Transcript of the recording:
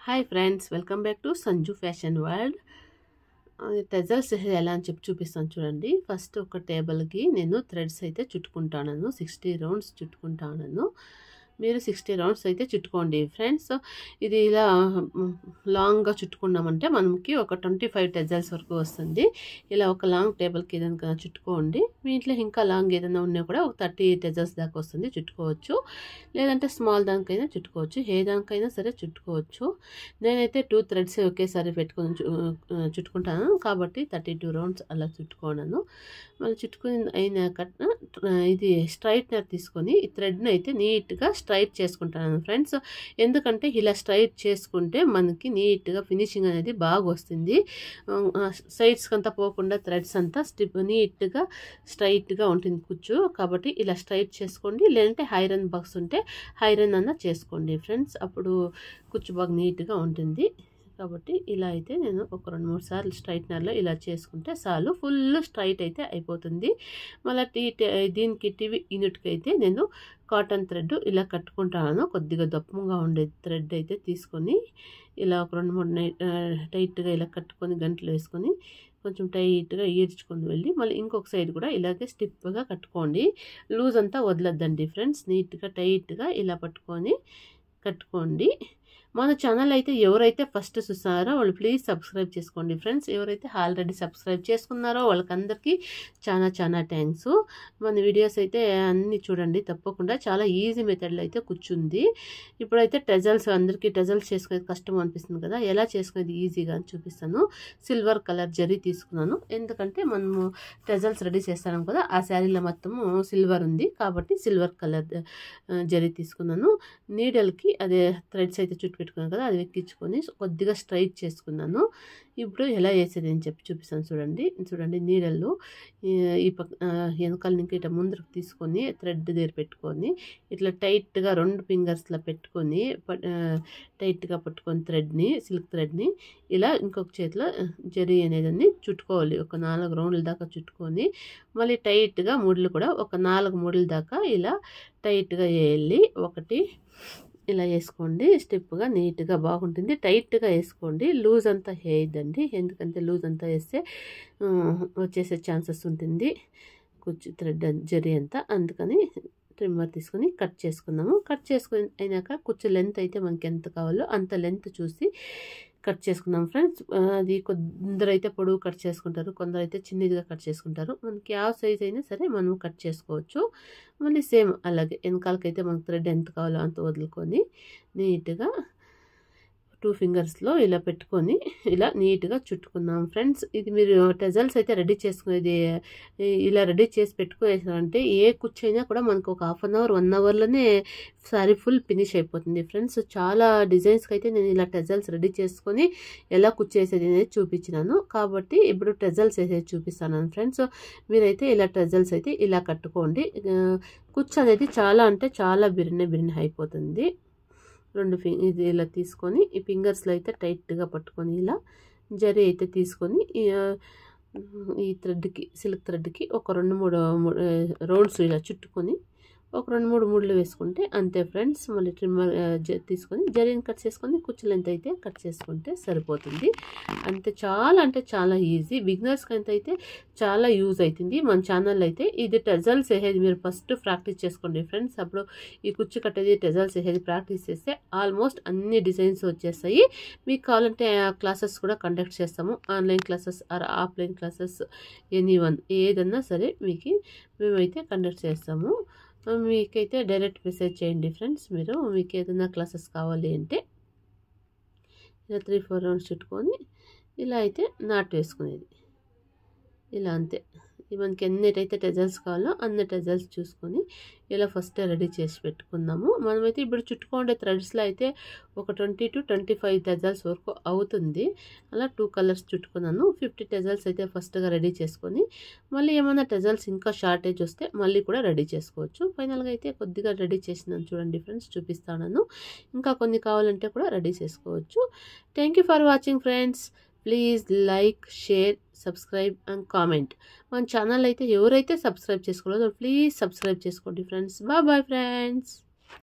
Hi friends, welcome back to Sanju fashion world. టెజల్స్ ఎలా అని చెప్పి చూపిస్తాను చూడండి. ఫస్ట్ ఒక టేబుల్కి నేను థ్రెడ్స్ అయితే చుట్టుకుంటాను. 60 రౌండ్స్ చుట్టుకుంటాను. మీరు 60 రౌండ్స్ అయితే చుట్టుకోండి ఫ్రెండ్స్. ఇది ఇలా లాంగ్గా చుట్టుకున్నామంటే మనకి ఒక 25 టెజల్స్ వరకు వస్తుంది. ఇలా ఒక లాంగ్ టేబుల్కి ఏదైనా చుట్టుకోండి. మీ ఇంట్లో ఇంకా లాంగ్ ఏదైనా ఉన్నా కూడా ఒక 30 టెజల్స్ దాకా వస్తుంది, చుట్టుకోవచ్చు. లేదంటే స్మాల్ దానికైనా చుట్టుకోవచ్చు, ఏ దానికైనా సరే చుట్టుకోవచ్చు. నేనైతే 2 థ్రెడ్స్ ఒకేసారి పెట్టుకొని చుట్టుకుంటాను కాబట్టి 32 రౌండ్స్ అలా చుట్టుకున్నాను. మళ్ళీ చుట్టుకుని అయినాక ఇది స్ట్రైట్నర్ తీసుకొని ఈ థ్రెడ్ని అయితే నీట్గా స్ట్రైట్ చేసుకుంటాను ఫ్రెండ్స్. ఎందుకంటే ఇలా స్ట్రైట్ చేసుకుంటే మనకి నీట్గా ఫినిషింగ్ అనేది బాగా వస్తుంది. సైడ్స్కి అంతా పోకుండా థ్రెడ్స్ అంతా నీట్గా స్ట్రైట్గా ఉంటుంది కుచ్చు. కాబట్టి ఇలా స్ట్రైట్ చేసుకోండి. లేదంటే ఐరన్ బాక్స్ ఉంటే ఐరన్ అన్న చేసుకోండి ఫ్రెండ్స్, అప్పుడు కుచ్చు బాగా నీట్గా ఉంటుంది. కాబట్టి ఇలా అయితే నేను ఒక 2-3 సార్లు స్ట్రైట్నర్లో ఇలా చేసుకుంటే చాలు, ఫుల్ స్ట్రైట్ అయితే అయిపోతుంది. మళ్ళీ దీనికి టీవీ యూనిట్కి అయితే నేను కాటన్ థ్రెడ్ ఇలా కట్టుకుంటాను. కొద్దిగా దప్పంగా ఉండే థ్రెడ్ అయితే తీసుకొని ఇలా ఒక 2-3 టైట్గా ఇలా కట్టుకొని గంటలు వేసుకొని కొంచెం టైట్గా ఈడ్చుకొని వెళ్ళి మళ్ళీ ఇంకొక సైడ్ కూడా ఇలాగే స్టిప్గా కట్టుకోండి. లూజ్ అంతా వదలొద్దండి ఫ్రెండ్స్, నీట్గా టైట్గా ఇలా పట్టుకొని కట్టుకోండి. మన ఛానల్ అయితే ఎవరైతే ఫస్ట్ చూస్తున్నారో వాళ్ళు ప్లీజ్ సబ్స్క్రైబ్ చేసుకోండి ఫ్రెండ్స్. ఎవరైతే ఆల్రెడీ సబ్స్క్రైబ్ చేసుకున్నారో వాళ్ళకందరికీ చాలా థ్యాంక్స్. మన వీడియోస్ అయితే అన్నీ చూడండి తప్పకుండా. చాలా ఈజీ మెథడ్లో అయితే కూర్చుంది. ఇప్పుడైతే టెజల్స్, అందరికీ టెజల్స్ చేసుకునేది కష్టం అనిపిస్తుంది కదా, ఎలా చేసుకునేది ఈజీగా అని చూపిస్తాను. సిల్వర్ కలర్ జరీ తీసుకున్నాను, ఎందుకంటే మనము టెజల్స్ రెడీ చేస్తాం కదా, ఆ శారీలో మొత్తము సిల్వర్ ఉంది కాబట్టి సిల్వర్ కలర్ జరీ తీసుకున్నాను. నీడల్కి అదే థ్రెడ్స్ అయితే చుట్టూ పెట్టుకున్నాను కదా, అది ఎక్కించుకొని కొద్దిగా స్ట్రైట్ చేసుకున్నాను. ఇప్పుడు ఎలా వేసేది అని చెప్పి చూపిస్తాను చూడండి. నీడల్లో ఈ వెనకాల నుంచి ఇట్లా ముందరకు తీసుకొని థ్రెడ్ దగ్గర పెట్టుకొని ఇట్లా టైట్గా 2 ఫింగర్స్లో పెట్టుకొని టైట్గా పట్టుకొని థ్రెడ్ని, సిల్క్ థ్రెడ్ని ఇలా ఇంకొక చేతిలో జరీ అనేదాన్ని చుట్టుకోవాలి. ఒక 4 రౌండ్ల దాకా చుట్టుకొని మళ్ళీ టైట్గా ముడులు కూడా ఒక 4 ముడుల దాకా ఇలా టైట్గా వేయాలి. ఒకటి ఇలా వేసుకోండి, స్టెప్గా నీట్గా బాగుంటుంది. టైట్గా వేసుకోండి, లూజ్ అంతా వేయద్దండి, ఎందుకంటే లూజ్ అంతా వేస్తే వచ్చేసే ఛాన్సెస్ ఉంటుంది కుచ్చు థ్రెడ్ జరీ అంతా. అందుకని ట్రిమ్మర్ తీసుకొని కట్ చేసుకుందాము. కట్ చేసుకుని అయినాక కుచ్చు లెంత్ అయితే మనకి ఎంత కావాలో అంత లెంత్ చూసి కట్ చేసుకుందాం ఫ్రెండ్స్. అది కొందరైతే పొడవు కట్ చేసుకుంటారు, కొందరైతే చిన్నదిగా కట్ చేసుకుంటారు. మనకి ఆ సైజ్ అయినా సరే మనం కట్ చేసుకోవచ్చు. మళ్ళీ సేమ్ అలాగే వెనకాలకైతే మనకు థ్రెడ్ ఎంత కావాలో అంత వదులుకొని నీట్గా 2 ఫింగర్స్లో ఇలా పెట్టుకొని ఇలా నీట్గా చుట్టుకుందాం ఫ్రెండ్స్. ఇది మీరు టెజల్స్ అయితే రెడీ చేసుకునేది ఇలా రెడీ చేసి పెట్టుకునేసారంటే ఏ కుచ్చైనా కూడా మనకు ఒక 1/2 అవర్ 1 అవర్లోనే సారీ ఫుల్ ఫినిష్ అయిపోతుంది ఫ్రెండ్స్. చాలా డిజైన్స్కి అయితే నేను ఇలా టెజల్స్ రెడీ చేసుకొని ఎలా కుచ్చేసేది అనేది చూపించినాను కాబట్టి ఇప్పుడు టెజల్స్ వేసేది చూపిస్తాను ఫ్రెండ్స్. మీరైతే ఇలా టెజల్స్ అయితే ఇలా కట్టుకోండి. కుచ్చు అనేది చాలా అంటే చాలా బిరిన అయిపోతుంది. 2 ఇది ఇలా తీసుకొని ఈ ఫింగర్స్లో అయితే టైట్గా పట్టుకొని ఇలా జరీ అయితే తీసుకొని ఈ థ్రెడ్కి, సిల్క్ థ్రెడ్కి ఒక 2-3 రౌండ్స్ ఇలా చుట్టుకొని ఒక 2-3 ముళ్ళు వేసుకుంటే అంతే ఫ్రెండ్స్. మళ్ళీ ట్రిమ్మర్ తీసుకొని జరీని కట్ చేసుకొని కుచ్చు లెంత్ అయితే కట్ చేసుకుంటే సరిపోతుంది. అంతే, చాలా అంటే చాలా ఈజీ. బిగినర్స్కి అయితే చాలా యూజ్ అవుతుంది. మన ఛానల్ అయితే ఇది టెజల్స్ వేసేది మీరు ఫస్ట్ ప్రాక్టీస్ చేసుకోండి ఫ్రెండ్స్. అప్పుడు ఈ కుచ్చు కట్టేది, టెజల్స్ వేసేది ప్రాక్టీస్ చేస్తే ఆల్మోస్ట్ అన్ని డిజైన్స్ వచ్చేస్తాయి. మీకు కావాలంటే క్లాసెస్ కూడా కండక్ట్ చేస్తాము, online classes or offline classes, anyone ఏదన్నా సరే మేమైతే కండక్ట్ చేస్తాము. మీకైతే డైరెక్ట్ మెసేజ్ చేయండి ఫ్రెండ్స్. మీకు ఏదైనా క్లాసెస్ కావాలి అంటే ఇలా 3-4 రౌండ్స్ చుట్టుకొని ఇలా అయితే నాట్ వేసుకునేది ఇలా అంతే. మనకి ఎన్నైతే టెజల్స్ కావాలో అన్ని టెజల్స్ చూసుకొని ఇలా ఫస్ట్ రెడీ చేసి పెట్టుకుందాము. మనమైతే ఇప్పుడు చుట్టుకోండే థ్రెడ్స్లో అయితే ఒక 20 to 25 టెజల్స్ వరకు అవుతుంది. అలా 2 కలర్స్ చుట్టుకున్నాను. 50 టెజల్స్ అయితే ఫస్ట్గా రెడీ చేసుకొని మళ్ళీ ఏమైనా టెజల్స్ ఇంకా షార్టేజ్ వస్తే మళ్ళీ కూడా రెడీ చేసుకోవచ్చు. ఫైనల్గా అయితే కొద్దిగా రెడీ చేసినాను చూడండి ఫ్రెండ్స్, చూపిస్తాను. ఇంకా కొన్ని కావాలంటే కూడా రెడీ చేసుకోవచ్చు. Thank you for watching friends. Please like, share, subscribe and comment. మన ఛానల్ అయితే ఎవరైతే సబ్స్క్రైబ్ చేసుకోలేదో ప్లీజ్ సబ్స్క్రైబ్ చేసుకోండి ఫ్రెండ్స్. Bye friends.